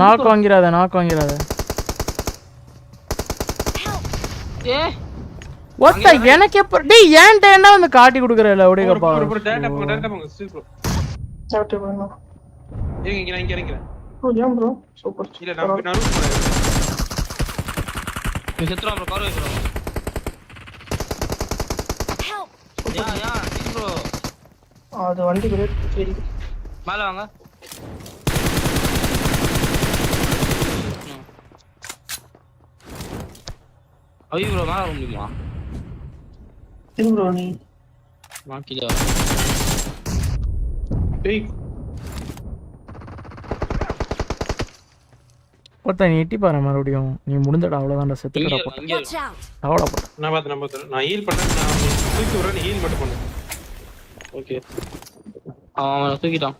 knock வாங்கிறாத ஒத்த எனக்கு எப்ப டேய் ஏன்டா என்ன வந்து காட்டி குடுக்குறல ஓடிங்கப்பா டேட்டா போங்க சீக்கிரம் சாப்பிட்டு போங்க நான் இங்க இறங்கறேன் ப்ரோ ஏன் ப்ரோ சூப்பர் இல்ல நான் ரூட் போறேன் நீ செத்துறா ப்ரோ கார் வைக்கிறோம் யா ப்ரோ அது வண்டி பிரேக் சரி மேல வாங்க ஐயோ ப்ரோ மேல வர முடியுமா திரு ப்ரோ நீ மாக்கில டேய் ஒத்த நீ எட்டி பாரு மறுபடியும் நீ முடிஞ்சடா அவ்வளவுதான்டா செத்துடா அவ்வளவு நான் பாத்து நான் ஹீல் பண்ணேன் நான் தூக்கி விடுறேன் ஹீல் மட்டும் பண்ணு ஓகே அவன் தூக்கிட்டான்